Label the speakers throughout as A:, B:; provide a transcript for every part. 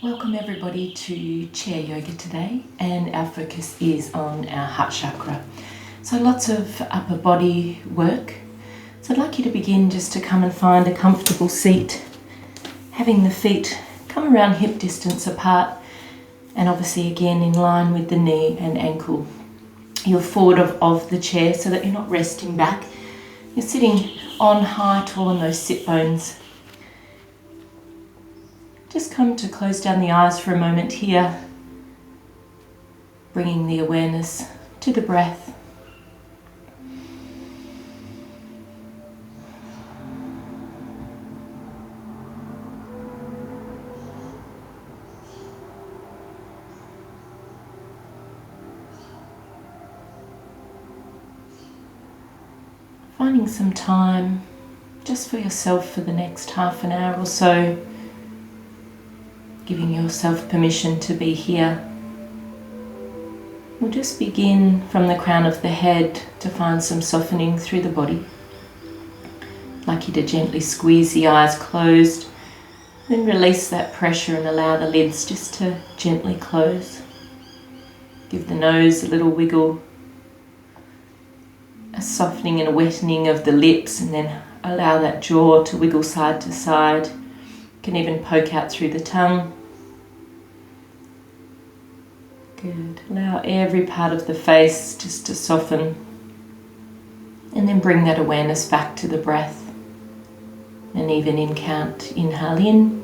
A: Welcome everybody to chair yoga today, and our focus is on our heart chakra. So lots of upper body work. So I'd like you to begin just to come and find a comfortable seat, having the feet come around hip distance apart, and obviously again in line with the knee and ankle. You're forward of the chair so that you're not resting back. You're sitting on high, tall on those sit bones. Just come to close down the eyes for a moment here, bringing the awareness to the breath. Finding some time just for yourself for the next half an hour or so, giving yourself permission to be here. We'll just begin from the crown of the head to find some softening through the body. I'd like you to gently squeeze the eyes closed, then release that pressure and allow the lids just to gently close. Give the nose a little wiggle, a softening and a wettening of the lips, and then allow that jaw to wiggle side to side. You can even poke out through the tongue. Good. Allow every part of the face just to soften, and then bring that awareness back to the breath. And even in count, inhale in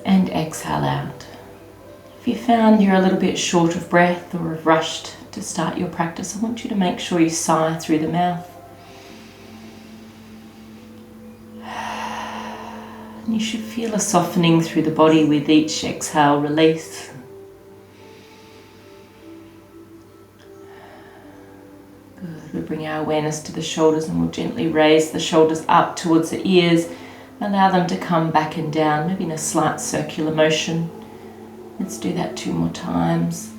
A: and exhale out. If you found you're a little bit short of breath or have rushed to start your practice, I want you to make sure you sigh through the mouth. And you should feel a softening through the body with each exhale release. Good. We bring our awareness to the shoulders and we'll gently raise the shoulders up towards the ears. Allow them to come back and down, maybe in a slight circular motion. Let's do that 2 more times.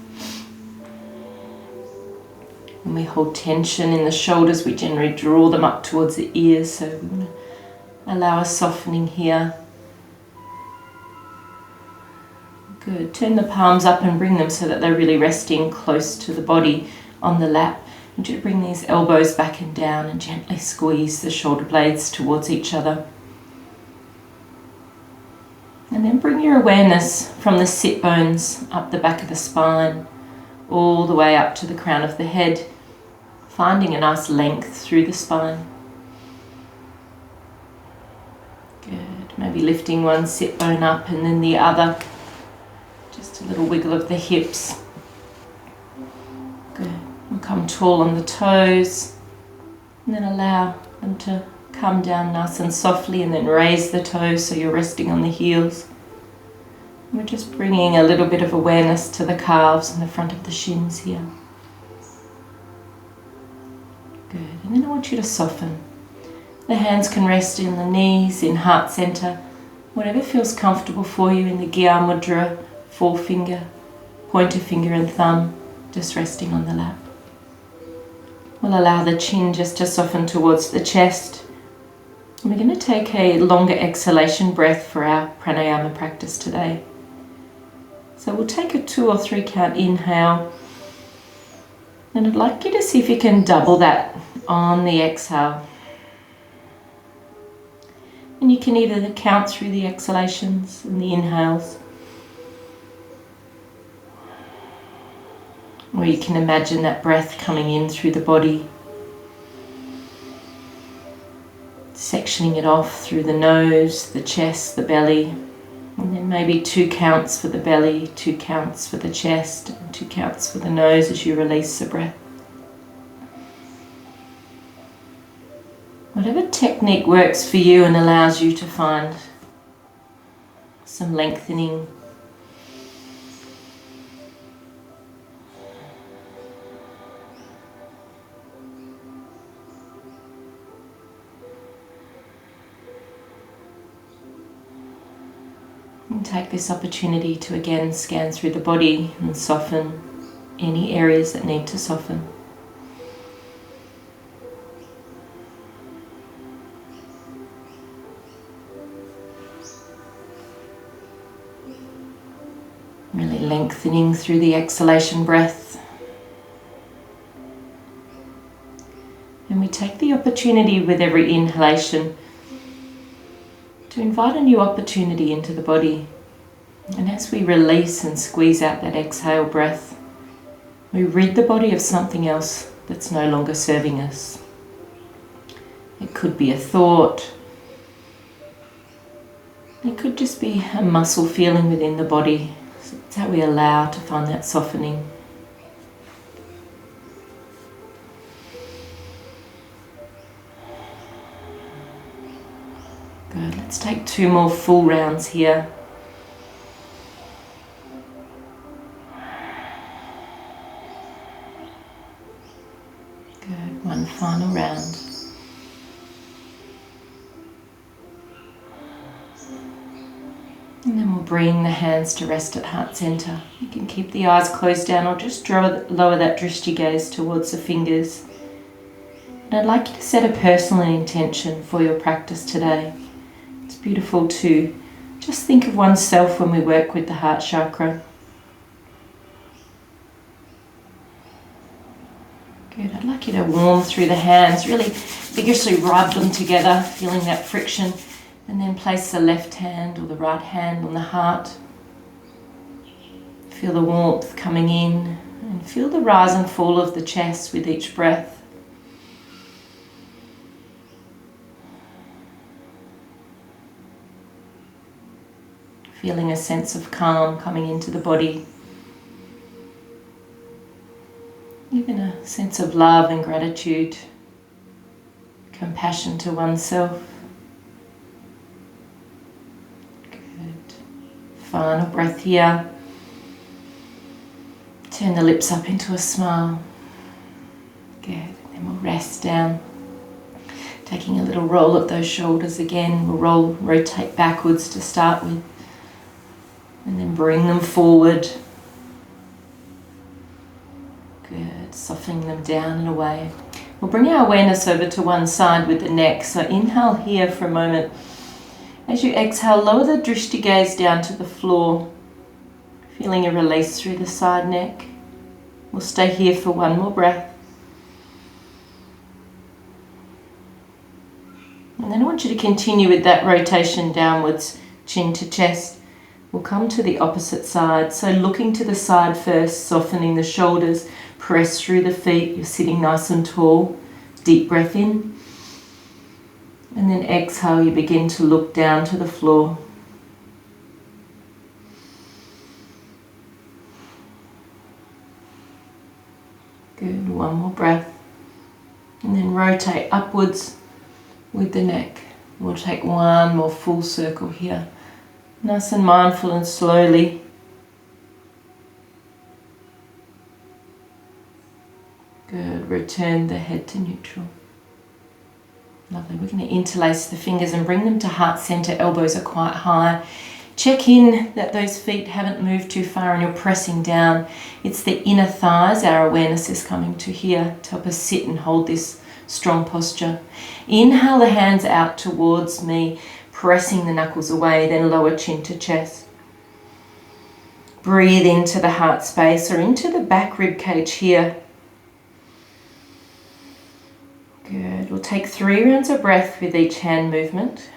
A: When we hold tension in the shoulders, we generally draw them up towards the ears, so we're going to allow a softening here. Good. Turn the palms up and bring them so that they're really resting close to the body on the lap. And just bring these elbows back and down and gently squeeze the shoulder blades towards each other. And then bring your awareness from the sit bones up the back of the spine, all the way up to the crown of the head, finding a nice length through the spine. Good. Maybe lifting one sit bone up and then the other. Just a little wiggle of the hips. Good. And come tall on the toes, and then allow them to come down nice and softly, and then raise the toes so you're resting on the heels. We're just bringing a little bit of awareness to the calves and the front of the shins here. Good. And then I want you to soften. The hands can rest in the knees, in heart center, whatever feels comfortable for you in the Gyan Mudra, forefinger, pointer finger and thumb, just resting on the lap. We'll allow the chin just to soften towards the chest. And we're going to take a longer exhalation breath for our pranayama practice today. So we'll take a 2 or 3 count inhale, and I'd like you to see if you can double that on the exhale. And you can either count through the exhalations and the inhales, or you can imagine that breath coming in through the body, sectioning it off through the nose, the chest, the belly, and then maybe 2 counts for the belly, 2 counts for the chest, and 2 counts for the nose as you release the breath. Whatever technique works for you and allows you to find some lengthening. And take this opportunity to again scan through the body and soften any areas that need to soften. Really lengthening through the exhalation breath. And we take the opportunity with every inhalation to invite a new opportunity into the body. And as we release and squeeze out that exhale breath, we rid the body of something else that's no longer serving us. It could be a thought. It could just be a muscle feeling within the body. So it's how we allow to find that softening. Good. Let's take 2 more full rounds here. Good. 1 final round. And then we'll bring the hands to rest at heart center. You can keep the eyes closed down or just lower that drishti gaze towards the fingers. And I'd like you to set a personal intention for your practice today. It's beautiful to just think of oneself when we work with the heart chakra. Good. I'd like you to warm through the hands, really vigorously rub them together, feeling that friction. And then place the left hand or the right hand on the heart. Feel the warmth coming in and feel the rise and fall of the chest with each breath. Feeling a sense of calm coming into the body. Even a sense of love and gratitude, compassion to oneself. Final breath here. Turn the lips up into a smile. Good. Then we'll rest down. Taking a little roll of those shoulders again. We'll rotate backwards to start with. And then bring them forward. Good. Softening them down and away. We'll bring our awareness over to one side with the neck. So inhale here for a moment. As you exhale, lower the drishti gaze down to the floor, feeling a release through the side neck. We'll stay here for 1 more breath. And then I want you to continue with that rotation downwards, chin to chest. We'll come to the opposite side. So looking to the side first, softening the shoulders, press through the feet. You're sitting nice and tall. Deep breath in. And then exhale, you begin to look down to the floor. Good, 1 more breath. And then rotate upwards with the neck. We'll take 1 more full circle here. Nice and mindful and slowly. Good, return the head to neutral. Lovely. We're going to interlace the fingers and bring them to heart center. Elbows are quite high. Check in that those feet haven't moved too far and you're pressing down. It's the inner thighs our awareness is coming to here to help us sit and hold this strong posture. Inhale the hands out towards me, pressing the knuckles away, then lower chin to chest. Breathe into the heart space or into the back rib cage here. Good. We'll take 3 rounds of breath with each hand movement.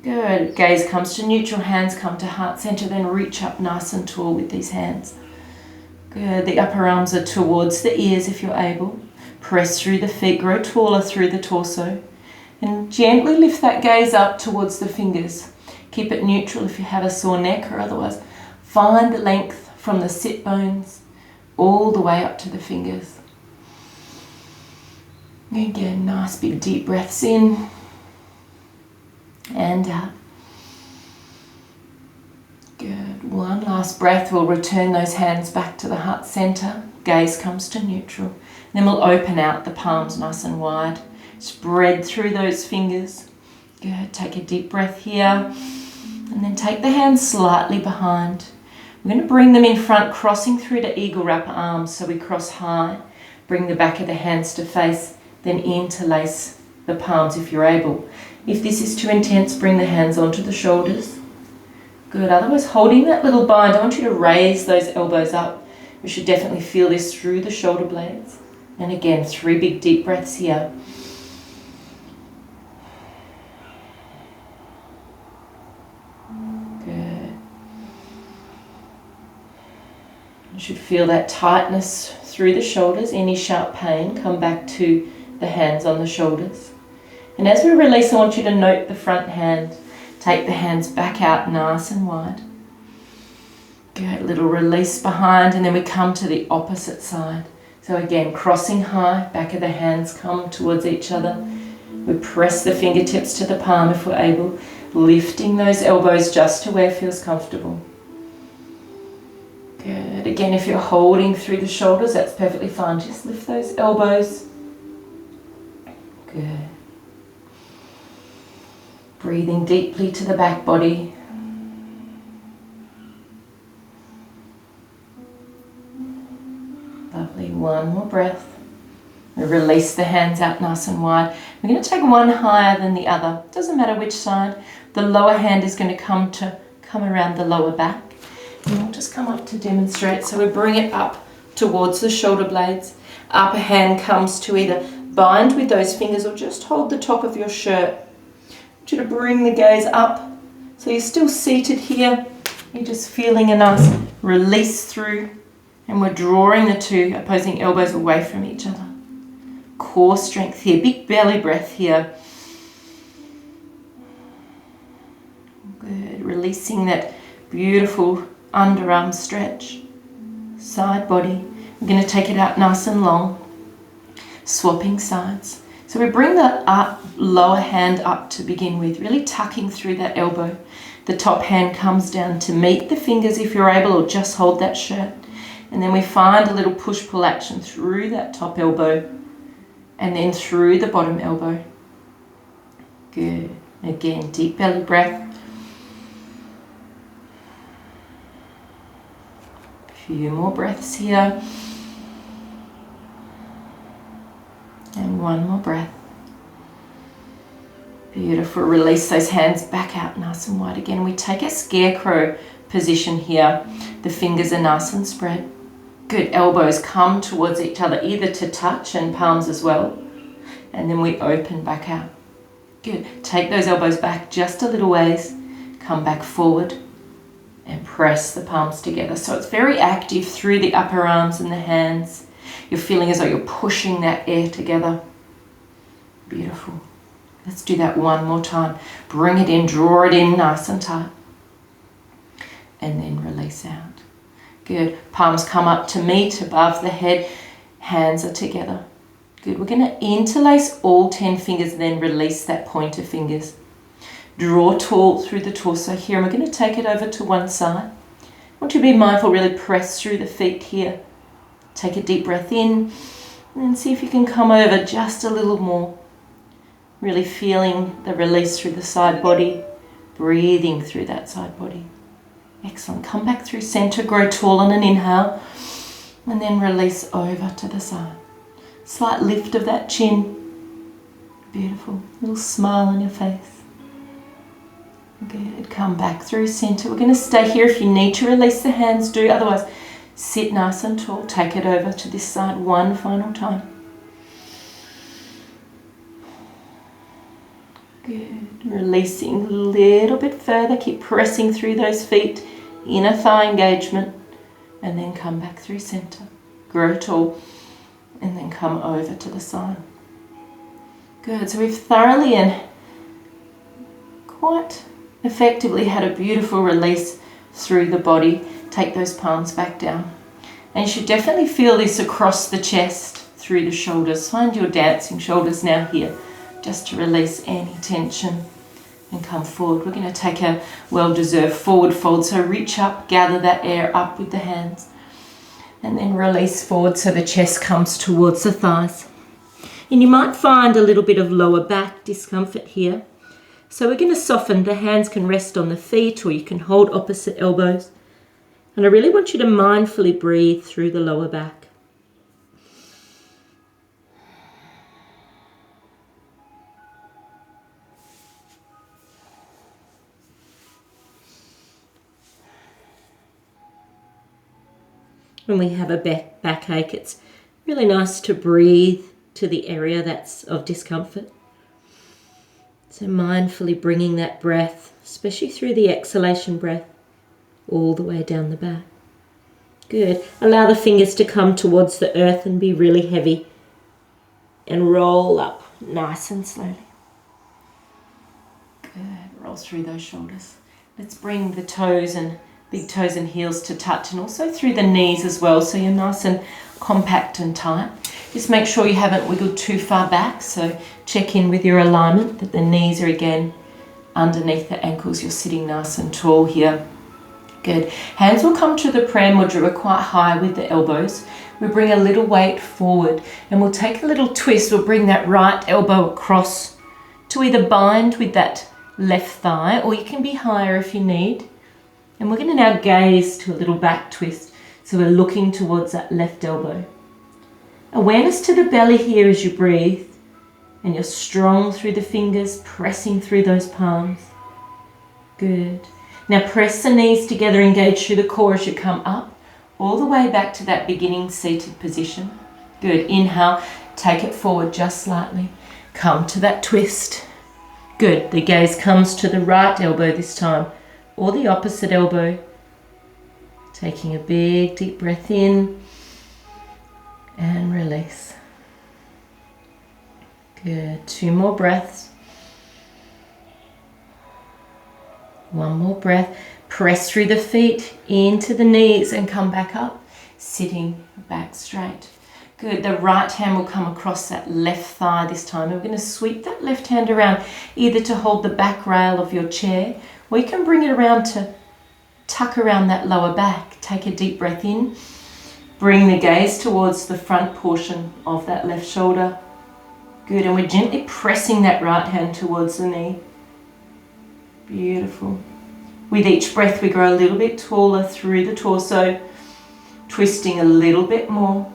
A: Good. Gaze comes to neutral, hands come to heart center, then reach up nice and tall with these hands. Good. The upper arms are towards the ears if you're able. Press through the feet, grow taller through the torso. And gently lift that gaze up towards the fingers. Keep it neutral if you have a sore neck or otherwise. Find the length from the sit bones all the way up to the fingers. Again, nice big deep breaths in and out. Good. 1 last breath. We'll return those hands back to the heart center. Gaze comes to neutral. Then we'll open out the palms nice and wide. Spread through those fingers. Good. Take a deep breath here. And then take the hands slightly behind. We're going to bring them in front, crossing through to eagle wrap arms. So we cross high. Bring the back of the hands to face. Then interlace the palms if you're able. If this is too intense, bring the hands onto the shoulders. Good, otherwise holding that little bind, I want you to raise those elbows up. We should definitely feel this through the shoulder blades. And again, 3 big deep breaths here. Good. You should feel that tightness through the shoulders. Any sharp pain, come back to the hands on the shoulders. And as we release, I want you to note the front hand. Take the hands back out nice and wide. Good, little release behind, and then we come to the opposite side. So again, crossing high, back of the hands come towards each other. We press the fingertips to the palm if we're able, lifting those elbows just to where it feels comfortable. Good, again, if you're holding through the shoulders, that's perfectly fine. Just lift those elbows. Good. Breathing deeply to the back body. Lovely, one more breath. We release the hands out nice and wide. We're going to take one higher than the other. Doesn't matter which side. The lower hand is going to come around the lower back. And we'll just come up to demonstrate. So we bring it up towards the shoulder blades. Upper hand comes to either bind with those fingers or just hold the top of your shirt. I want you to bring the gaze up. So you're still seated here. You're just feeling a nice release through. And we're drawing the two opposing elbows away from each other. Core strength here. Big belly breath here. Good. Releasing that beautiful underarm stretch. Side body. We're going to take it out nice and long. Swapping sides. So we bring the lower hand up to begin with. Really tucking through that elbow. The top hand comes down to meet the fingers if you're able, or just hold that shirt. And then we find a little push-pull action through that top elbow and then through the bottom elbow. Good. Again, deep belly breath. A few more breaths here. And one more breath. Beautiful. Release those hands back out nice and wide. Again, we take a scarecrow position here. The fingers are nice and spread. Good, elbows come towards each other, either to touch and palms as well. And then we open back out. Good, take those elbows back just a little ways. Come back forward and press the palms together. So it's very active through the upper arms and the hands. You're feeling as though you're pushing that air together. Beautiful. Let's do that one more time. Bring it in, draw it in nice and tight. And then release out. Good. Palms come up to meet above the head. Hands are together. Good. We're going to interlace all 10 fingers and then release that pointer fingers. Draw tall through the torso here. And we're going to take it over to one side. I want you to be mindful, really press through the feet here. Take a deep breath in. And then see if you can come over just a little more. Really feeling the release through the side body. Breathing through that side body. Excellent. Come back through center, grow tall on an inhale, and then release over to the side. Slight lift of that chin. Beautiful. Little smile on your face. Good. Come back through center. We're going to stay here. If you need to release the hands, do. Otherwise, sit nice and tall. Take it over to this side one final time. Good. Releasing a little bit further. Keep pressing through those feet. Inner thigh engagement. And then come back through center. Grow tall. And then come over to the side. Good. So we've thoroughly and quite effectively had a beautiful release through the body. Take those palms back down. And you should definitely feel this across the chest, through the shoulders. Find your dancing shoulders now here. Just to release any tension and come forward. We're going to take a well-deserved forward fold. So reach up, gather that air up with the hands, and then release forward so the chest comes towards the thighs. And you might find a little bit of lower back discomfort here. So we're going to soften. The hands can rest on the feet, or you can hold opposite elbows. And I really want you to mindfully breathe through the lower back. when we have a backache, it's really nice to breathe to the area that's of discomfort. So mindfully bringing that breath, especially through the exhalation breath, all the way down the back. Good. Allow the fingers to come towards the earth and be really heavy. And roll up nice and slowly. Good. Roll through those shoulders. Let's bring the toes and big toes and heels to touch, and also through the knees as well, so you're nice and compact and tight. Just make sure you haven't wiggled too far back, so check in with your alignment, that the knees are again underneath the ankles. You're sitting nice and tall here. Good. Hands will come to the prayer mudra. We're quite high with the elbows. We bring a little weight forward and we'll take a little twist. We'll bring that right elbow across to either bind with that left thigh, or you can be higher if you need. And we're going to now gaze to a little back twist. So we're looking towards that left elbow. Awareness to the belly here as you breathe, and you're strong through the fingers, pressing through those palms. Good. Now press the knees together, engage through the core as you come up, all the way back to that beginning seated position. Good. Inhale, take it forward just slightly. Come to that twist. Good. The gaze comes to the right elbow this time, or the opposite elbow. Taking a big deep breath in and release. Good. 2 more breaths. 1 more breath. Press through the feet into the knees and come back up, sitting back straight. Good. The right hand will come across that left thigh this time. And we're going to sweep that left hand around, either to hold the back rail of your chair, or you can bring it around to tuck around that lower back. Take a deep breath in. Bring the gaze towards the front portion of that left shoulder. Good. And we're gently pressing that right hand towards the knee. Beautiful. With each breath we grow a little bit taller through the torso, twisting a little bit more.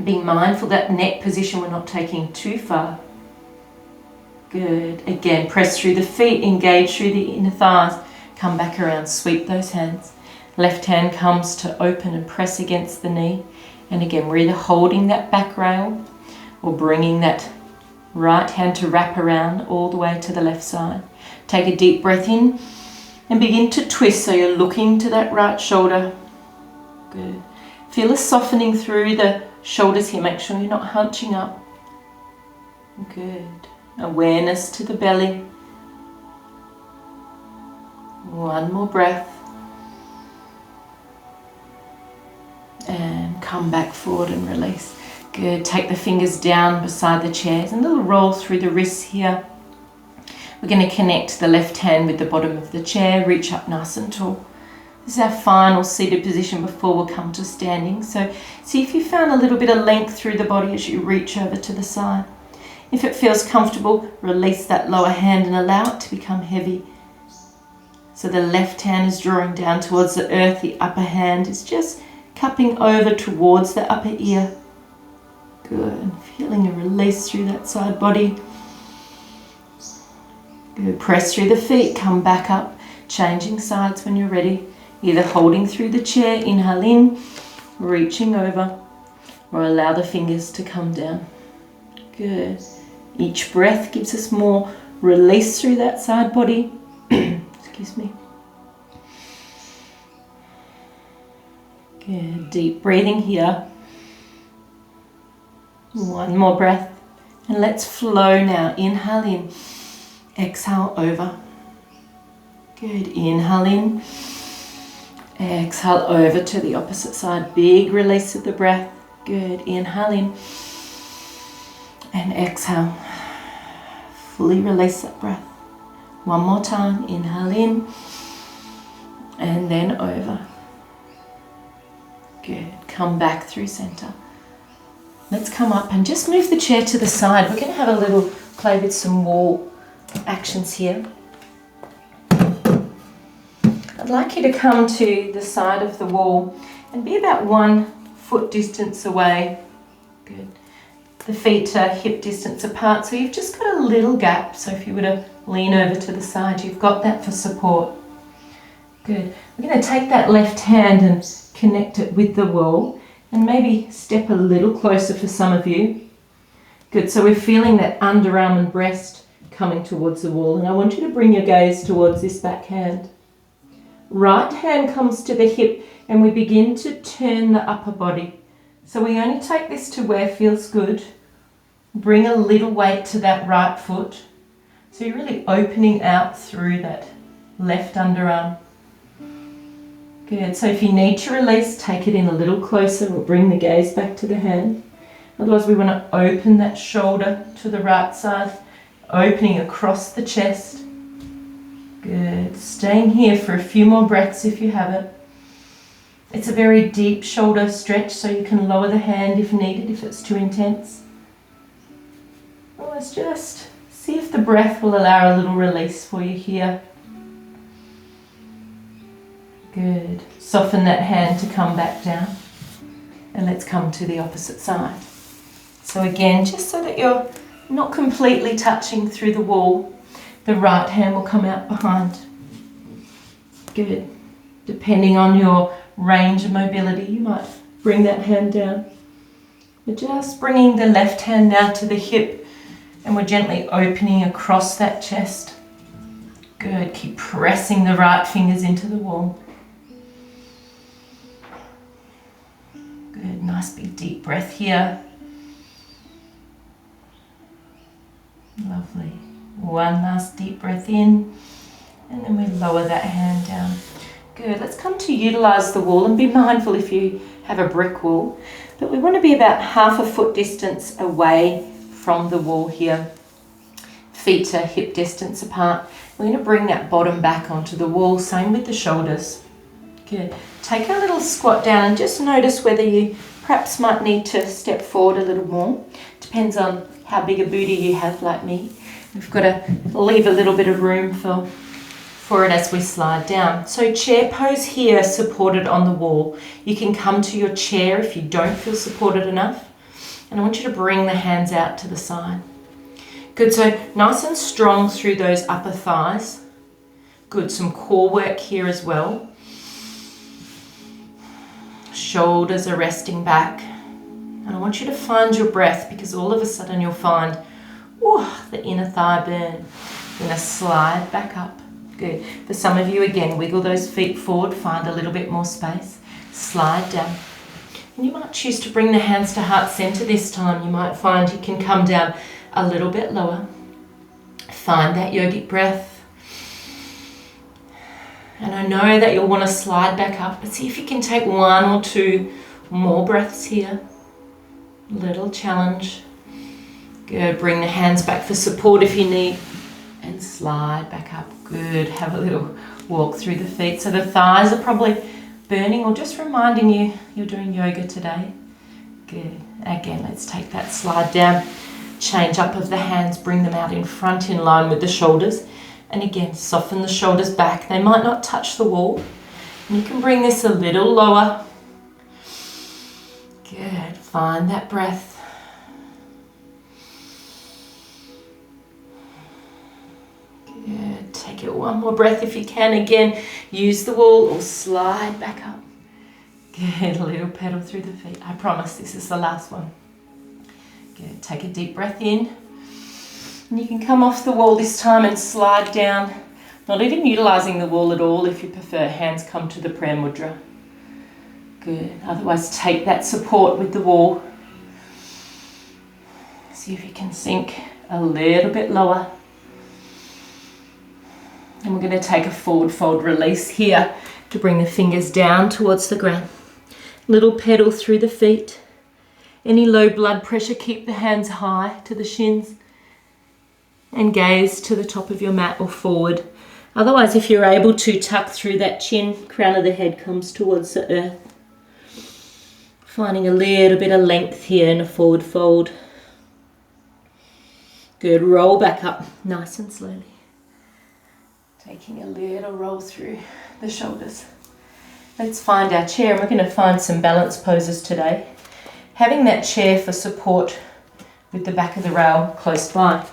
A: Being mindful that neck position we're not taking too far. Good. Again, press through the feet, engage through the inner thighs. Come back around, sweep those hands. Left hand comes to open and press against the knee. And again, we're either holding that back rail or bringing that right hand to wrap around all the way to the left side. Take a deep breath in and begin to twist, so you're looking to that right shoulder. Good. Feel a softening through the shoulders here. Make sure you're not hunching up. Good. Awareness to the belly. 1 more breath. And come back forward and release. Good. Take the fingers down beside the chairs and a little roll through the wrists here. We're going to connect the left hand with the bottom of the chair, reach up nice and tall. This is our final seated position before we'll come to standing. So see if you found a little bit of length through the body as you reach over to the side. If it feels comfortable, release that lower hand and allow it to become heavy. So the left hand is drawing down towards the earth, the upper hand is just cupping over towards the upper ear. Good. Feeling a release through that side body. Good. Press through the feet, come back up, changing sides when you're ready. Either holding through the chair, inhale in, reaching over, or allow the fingers to come down. Good. Each breath gives us more release through that side body. Excuse me. Good. Deep breathing here. 1 more breath. And let's flow now. Inhale in. Exhale over. Good. Inhale in. Exhale over to the opposite side. Big release of the breath. Good. Inhale in. And exhale. Fully release that breath. 1 more time. Inhale in. And then over. Good. Come back through center. Let's come up and just move the chair to the side. We're going to have a little play with some wall actions here. I'd like you to come to the side of the wall and be about 1 foot distance away. Good. The feet are hip distance apart, so you've just got a little gap. So if you were to lean over to the side, you've got that for support. Good. We're going to take that left hand and connect it with the wall and maybe step a little closer for some of you. Good. So we're feeling that underarm and breast coming towards the wall, and I want you to bring your gaze towards this back hand. Right hand comes to the hip and we begin to turn the upper body. So we only take this to where it feels good. Bring a little weight to that right foot. So you're really opening out through that left underarm. Good. So if you need to release, take it in a little closer or bring the gaze back to the hand. Otherwise we want to open that shoulder to the right side, opening across the chest. Good. Staying here for a few more breaths if you have it. It's a very deep shoulder stretch, so you can lower the hand if needed, if it's too intense. Let's just see if the breath will allow a little release for you here. Good. Soften that hand to come back down. And let's come to the opposite side. So again, just so that you're not completely touching through the wall, the right hand will come out behind. Good. Depending on your range of mobility, you might bring that hand down. We're just bringing the left hand now to the hip and we're gently opening across that chest. Good. Keep pressing the right fingers into the wall. Good. Nice big deep breath here. Lovely. One last deep breath in, and then we lower that hand down. Good. Let's come to utilize the wall, and be mindful if you have a brick wall, but we want to be about half a foot distance away from the wall here. Feet to hip distance apart. We're going to bring that bottom back onto the wall, same with the shoulders. Good. Take a little squat down and just notice whether you perhaps might need to step forward a little more. Depends on how big a booty you have like me. We've got to leave a little bit of room for it as we slide down. So chair pose here, supported on the wall. You can come to your chair if you don't feel supported enough. And I want you to bring the hands out to the side. Good, so nice and strong through those upper thighs. Good, some core work here as well. Shoulders are resting back. And I want you to find your breath, because all of a sudden you'll find the inner thigh burn. You're going to slide back up. Good. For some of you, again, wiggle those feet forward, find a little bit more space. Slide down. And you might choose to bring the hands to heart center this time. You might find you can come down a little bit lower. Find that yogic breath. And I know that you'll want to slide back up, but see if you can take one or two more breaths here. Little challenge. Good. Bring the hands back for support if you need. And slide back up. Good. Have a little walk through the feet. So the thighs are probably burning, or just reminding you you're doing yoga today. Good. Again, let's take that slide down. Change up of the hands. Bring them out in front in line with the shoulders. And again, soften the shoulders back. They might not touch the wall. And you can bring this a little lower. Good. Find that breath. Good. Take it one more breath if you can. Again, use the wall or slide back up. Good. A little pedal through the feet. I promise this is the last one. Good. Take a deep breath in. And you can come off the wall this time and slide down. Not even utilizing the wall at all if you prefer. Hands come to the prayer mudra. Good. Otherwise, take that support with the wall. See if you can sink a little bit lower. And we're going to take a forward fold release here to bring the fingers down towards the ground. Little pedal through the feet. Any low blood pressure, keep the hands high to the shins. And gaze to the top of your mat or forward. Otherwise, if you're able to, tuck through that chin, crown of the head comes towards the earth. Finding a little bit of length here in a forward fold. Good, roll back up nice and slowly. Taking a little roll through the shoulders. Let's find our chair, and we're going to find some balance poses today. Having that chair for support with the back of the rail close by.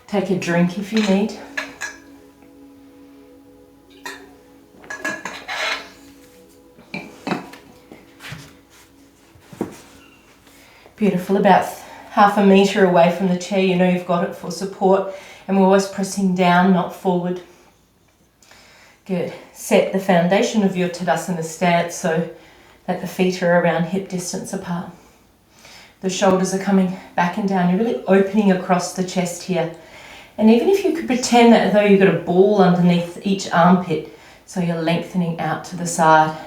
A: Take a drink if you need. Beautiful. About half a metre away from the chair, you know you've got it for support, and we're always pressing down, not forward. Good. Set the foundation of your Tadasana stance so that the feet are around hip distance apart. The shoulders are coming back and down. You're really opening across the chest here. And even if you could pretend that as though you've got a ball underneath each armpit, so you're lengthening out to the side.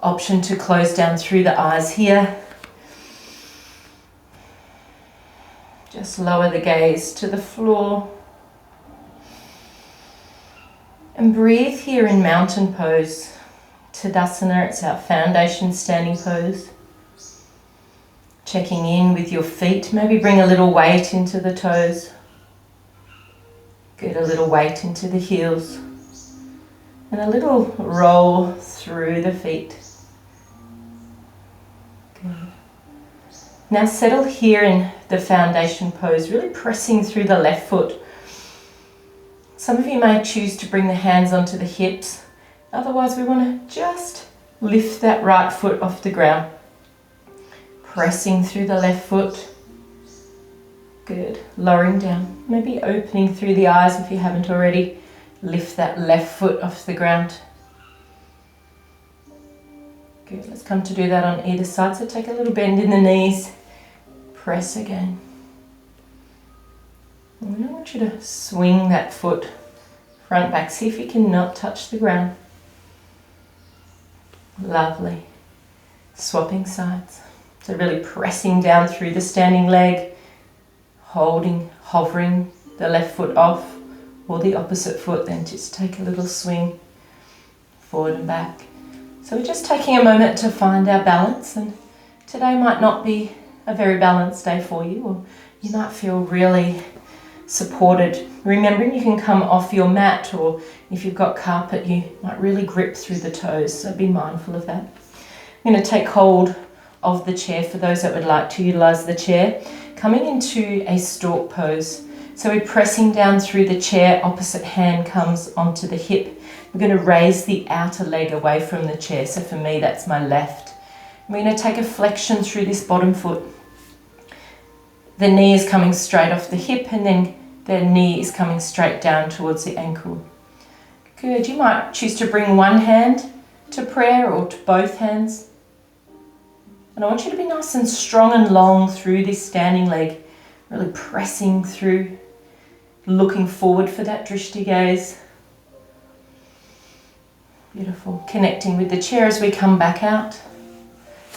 A: Option to close down through the eyes here. Just lower the gaze to the floor. And breathe here in mountain pose. Tadasana, it's our foundation standing pose. Checking in with your feet. Maybe bring a little weight into the toes. Get a little weight into the heels. And a little roll through the feet. Good. Now settle here in the foundation pose, really pressing through the left foot. Some of you may choose to bring the hands onto the hips. Otherwise, we want to just lift that right foot off the ground. Pressing through the left foot. Good. Lowering down. Maybe opening through the eyes if you haven't already. Lift that left foot off the ground. Good. Let's come to do that on either side. So take a little bend in the knees. Press again. And I want you to swing that foot front back. See if you can not touch the ground. Lovely. Swapping sides. So really pressing down through the standing leg, holding, hovering the left foot off, or the opposite foot, then just take a little swing forward and back. So we're just taking a moment to find our balance, and today might not be a very balanced day for you, or you might feel really supported. Remembering you can come off your mat, or if you've got carpet, you might really grip through the toes, so be mindful of that. I'm going to take hold of the chair for those that would like to utilize the chair, coming into a stork pose. So we're pressing down through the chair, opposite hand comes onto the hip. We're going to raise the outer leg away from the chair. So for me, that's my left. We're going to take a flexion through this bottom foot. The knee is coming straight off the hip, and then the knee is coming straight down towards the ankle. Good. You might choose to bring one hand to prayer or to both hands. And I want you to be nice and strong and long through this standing leg, really pressing through, looking forward for that drishti gaze. Beautiful. Connecting with the chair as we come back out,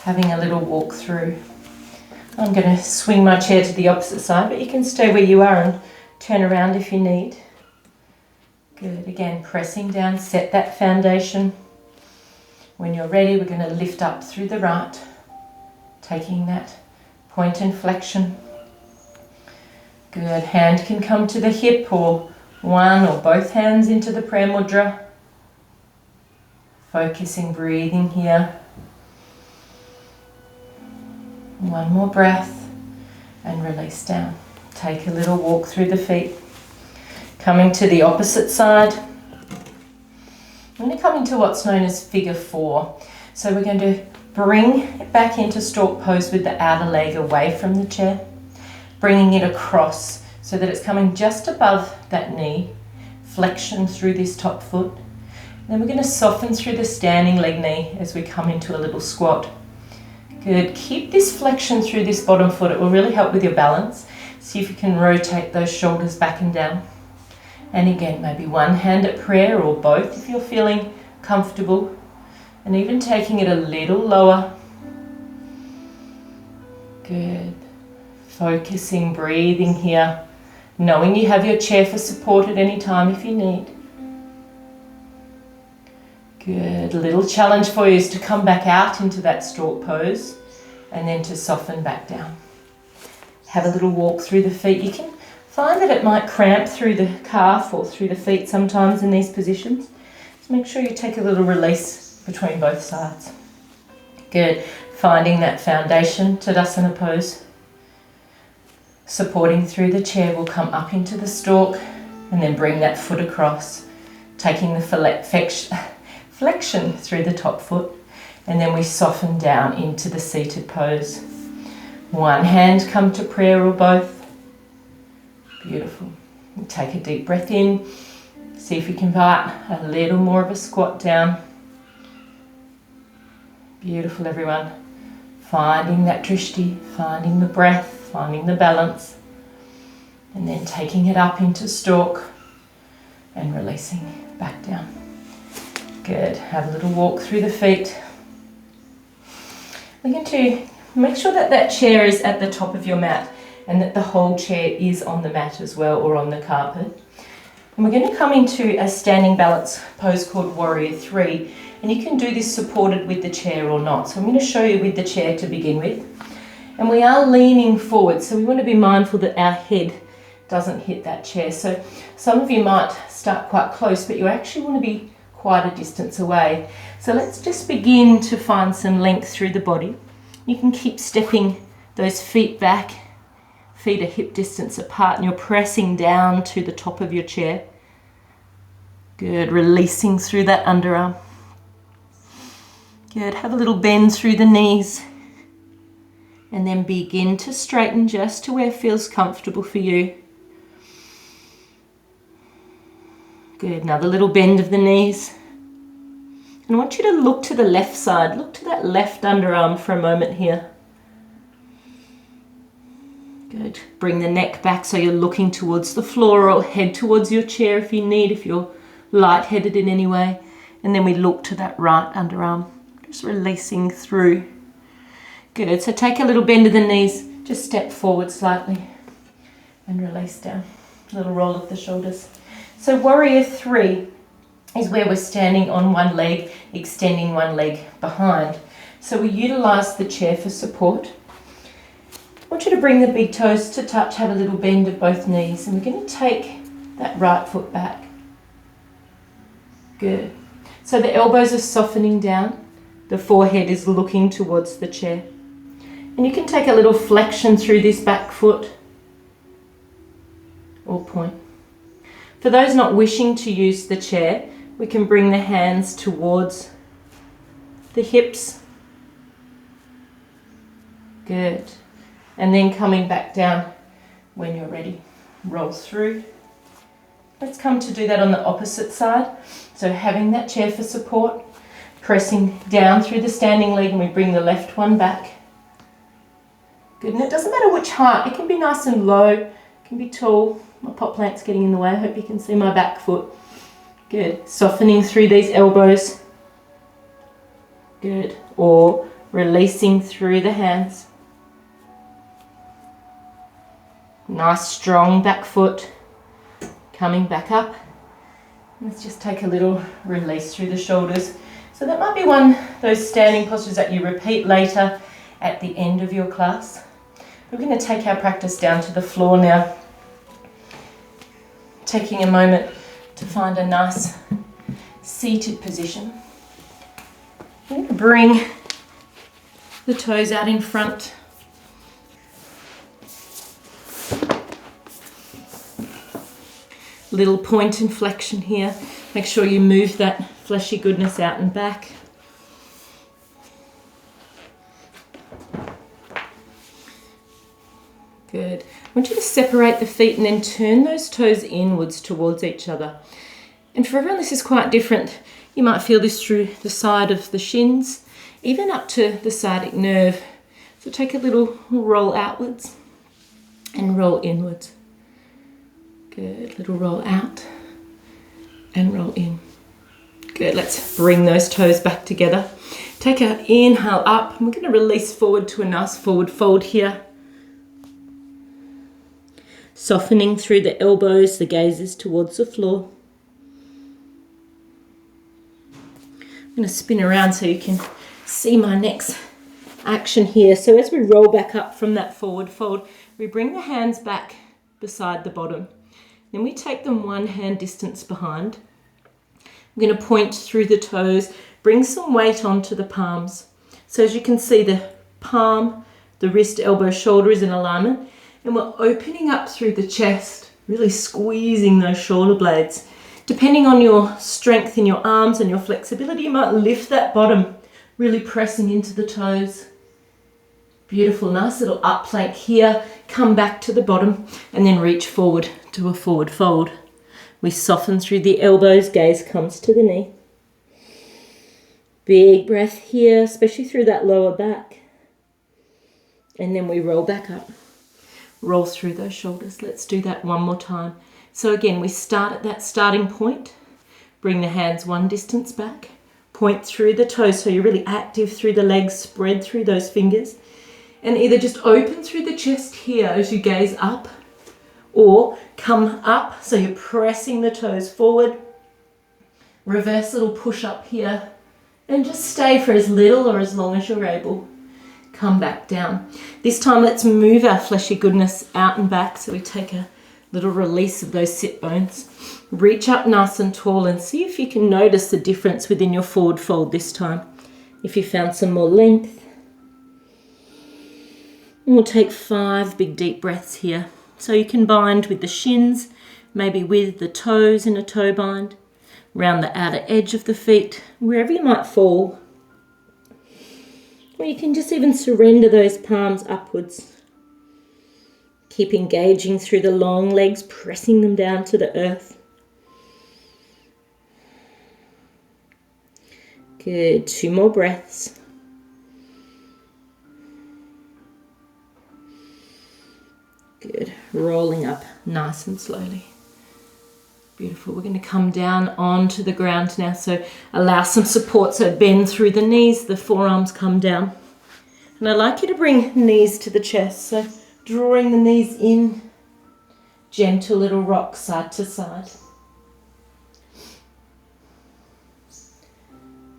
A: having a little walk through. I'm going to swing my chair to the opposite side, but you can stay where you are and turn around if you need. Good. Again, pressing down, set that foundation. When you're ready, we're going to lift up through the right, taking that point and flexion. Good. Hand can come to the hip, or one or both hands into the prayer mudra. Focusing, breathing here. One more breath and release down. Take a little walk through the feet. Coming to the opposite side. I'm going to come into what's known as figure 4. So we're going to bring it back into stork pose with the outer leg away from the chair. Bringing it across so that it's coming just above that knee. Flexion through this top foot. Then we're going to soften through the standing leg knee as we come into a little squat. Good. Keep this flexion through this bottom foot. It will really help with your balance. See if you can rotate those shoulders back and down. And again, maybe one hand at prayer or both if you're feeling comfortable. And even taking it a little lower. Good. Focusing, breathing here. Knowing you have your chair for support at any time if you need. Good. A little challenge for you is to come back out into that stork pose and then to soften back down. Have a little walk through the feet. You can find that it might cramp through the calf or through the feet sometimes in these positions. So make sure you take a little release between both sides. Good. Finding that foundation, Tadasana pose. Supporting through the chair, we'll come up into the stork and then bring that foot across, taking the flexion through the top foot. And then we soften down into the seated pose. One hand come to prayer or both. Beautiful. And take a deep breath in. See if you can invite a little more of a squat down. Beautiful, everyone. Finding that drishti, finding the breath, finding the balance. And then taking it up into stalk and releasing back down. Good. Have a little walk through the feet. We're going to make sure that that chair is at the top of your mat and that the whole chair is on the mat as well, or on the carpet. And we're going to come into a standing balance pose called Warrior 3. And you can do this supported with the chair or not. So I'm going to show you with the chair to begin with. And we are leaning forward, so we want to be mindful that our head doesn't hit that chair. So some of you might start quite close, but you actually want to be quite a distance away. So let's just begin to find some length through the body. You can keep stepping those feet back, feet are hip distance apart, and you're pressing down to the top of your chair. Good, releasing through that underarm. Good, have a little bend through the knees. And then begin to straighten just to where it feels comfortable for you. Good, another little bend of the knees. And I want you to look to the left side. Look to that left underarm for a moment here. Good. Bring the neck back so you're looking towards the floor, or head towards your chair if you need, if you're lightheaded in any way. And then we look to that right underarm. Just releasing through. Good. So take a little bend of the knees. Just step forward slightly and release down. A little roll of the shoulders. So Warrior 3 is where we're standing on one leg, extending one leg behind. So we utilize the chair for support. I want you to bring the big toes to touch, have a little bend of both knees, and we're going to take that right foot back. Good. So the elbows are softening down, the forehead is looking towards the chair. And you can take a little flexion through this back foot or point. For those not wishing to use the chair, we can bring the hands towards the hips. Good. And then coming back down when you're ready. Roll through. Let's come to do that on the opposite side. So having that chair for support, pressing down through the standing leg, and we bring the left one back. Good. And it doesn't matter which height. It can be nice and low. It can be tall. My pot plant's getting in the way. I hope you can see my back foot. Good. Softening through these elbows. Good. Or releasing through the hands. Nice strong back foot. Coming back up. Let's just take a little release through the shoulders. So that might be one of those standing postures that you repeat later at the end of your class. We're going to take our practice down to the floor now. Taking a moment to find a nice seated position. We're going to bring the toes out in front. Little point inflection here. Make sure you move that fleshy goodness out and back. Good. I want you to separate the feet and then turn those toes inwards towards each other. And for everyone this is quite different. You might feel this through the side of the shins, even up to the sciatic nerve. So take a little roll outwards and roll inwards. Good. Little roll out and roll in. Good. Let's bring those toes back together. Take an inhale up, and we're going to release forward to a nice forward fold here. Softening through the elbows, the gaze is towards the floor. I'm going to spin around so you can see my next action here. So as we roll back up from that forward fold, we bring the hands back beside the bottom. Then we take them one hand distance behind. I'm going to point through the toes, bring some weight onto the palms. So as you can see, the palm, the wrist, elbow, shoulder is in alignment. And we're opening up through the chest, really squeezing those shoulder blades. Depending on your strength in your arms and your flexibility, you might lift that bottom really pressing into the toes. Beautiful, nice little up plank here. Come back to the bottom and then reach forward to a forward fold. We soften through the elbows, gaze comes to the knee. Big breath here, especially through that lower back. And then we roll back up. Roll through those shoulders. Let's do that one more time. So again, we start at that starting point. Bring the hands one distance back. Point through the toes so you're really active through the legs. Spread through those fingers. And either just open through the chest here as you gaze up, or come up so you're pressing the toes forward. Reverse little push up here. And just stay for as little or as long as you're able. Come back down. This time let's move our fleshy goodness out and back so we take a little release of those sit bones. Reach up nice and tall and see if you can notice the difference within your forward fold this time. If you found some more length. And we'll take 5 big deep breaths here. So you can bind with the shins, maybe with the toes in a toe bind, around the outer edge of the feet, wherever you might fall. Or you can just even surrender those palms upwards. Keep engaging through the long legs, pressing them down to the earth. Good, 2 more breaths. Good, rolling up nice and slowly. Beautiful. We're going to come down onto the ground now. So allow some support. So bend through the knees, the forearms come down. And I'd like you to bring knees to the chest. So drawing the knees in, gentle little rock side to side.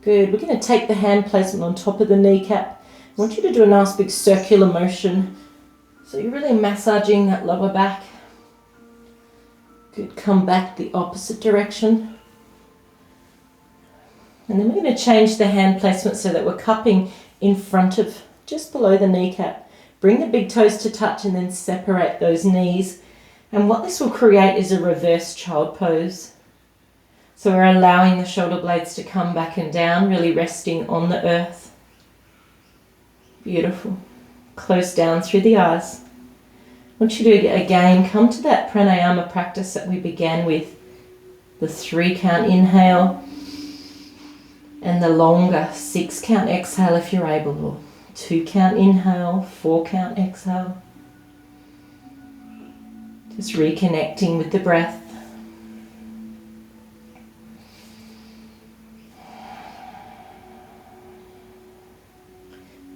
A: Good. We're going to take the hand placement on top of the kneecap. I want you to do a nice big circular motion. So you're really massaging that lower back. Good, come back the opposite direction. And then we're going to change the hand placement so that we're cupping in front of, just below the kneecap. Bring the big toes to touch and then separate those knees. And what this will create is a reverse child pose. So we're allowing the shoulder blades to come back and down, really resting on the earth. Beautiful. Close down through the eyes. I want you to, again, come to that pranayama practice that we began with. The 3 count inhale and the longer 6 count exhale if you're able, or 2 count inhale, 4 count exhale. Just reconnecting with the breath.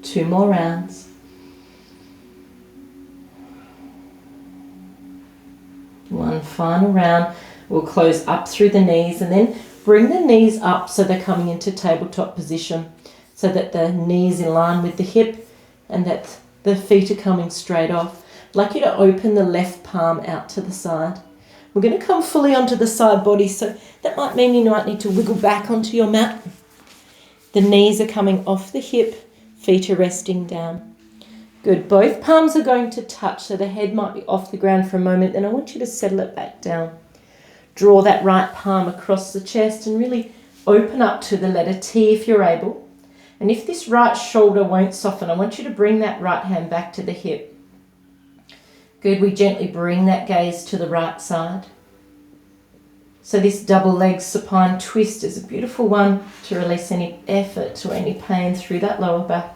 A: Two more rounds. One final round. We'll close up through the knees and then bring the knees up so they're coming into tabletop position, so that the knees in line with the hip and that the feet are coming straight off. I'd like you to open the left palm out to the side. We're going to come fully onto the side body, so that might mean you might need to wiggle back onto your mat. The knees are coming off the hip, feet are resting down. Good, both palms are going to touch, so the head might be off the ground for a moment, then I want you to settle it back down. Draw that right palm across the chest and really open up to the letter T if you're able. And if this right shoulder won't soften, I want you to bring that right hand back to the hip. Good, we gently bring that gaze to the right side. So this double leg supine twist is a beautiful one to release any effort or any pain through that lower back.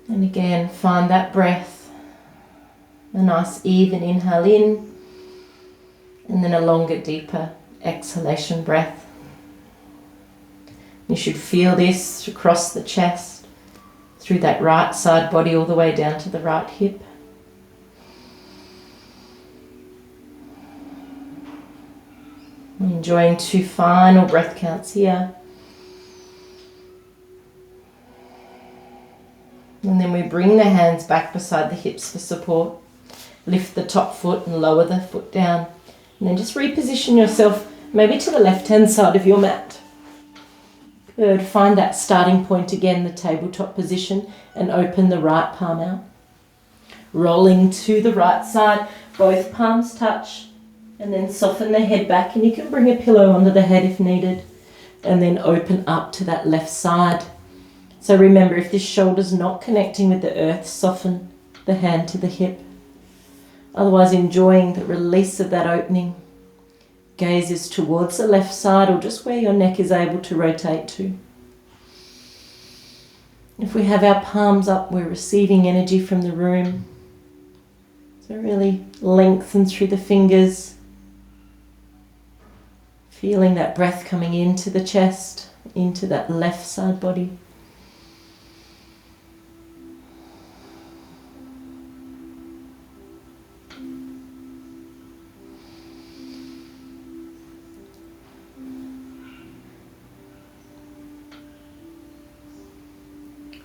A: And again, find that breath. A nice even inhale in, and then a longer, deeper exhalation breath. You should feel this across the chest, through that right side body all the way down to the right hip. Enjoying 2 final breath counts here. And then we bring the hands back beside the hips for support. Lift the top foot and lower the foot down. And then just reposition yourself maybe to the left-hand side of your mat. Good. Find that starting point again, the tabletop position, and open the right palm out. Rolling to the right side, both palms touch, and then soften the head back, and you can bring a pillow under the head if needed. and then open up to that left side. So remember, if this shoulder's not connecting with the earth, soften the hand to the hip. Otherwise, enjoying the release of that opening. Gaze is towards the left side or just where your neck is able to rotate to. If we have our palms up, we're receiving energy from the room. So really lengthen through the fingers. Feeling that breath coming into the chest, into that left side body.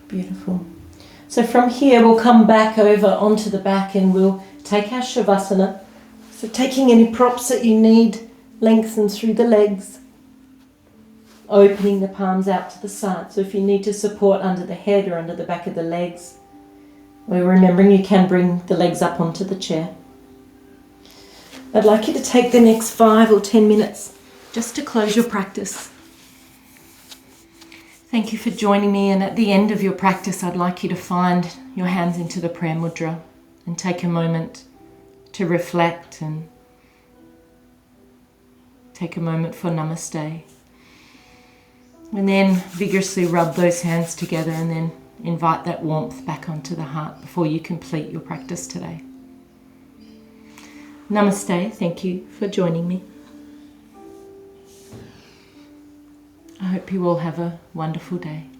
A: Beautiful. So from here we'll come back over onto the back and we'll take our Shavasana. So taking any props that you need, lengthen through the legs, opening the palms out to the side. So if you need to support under the head or under the back of the legs, we're remembering you can bring the legs up onto the chair. I'd like you to take the next 5 or 10 minutes just to close your practice. Thank you for joining me, and at the end of your practice I'd like you to find your hands into the prayer mudra and take a moment to reflect and take a moment for namaste. And then vigorously rub those hands together and then invite that warmth back onto the heart before you complete your practice today. Namaste, thank you for joining me. I hope you all have a wonderful day.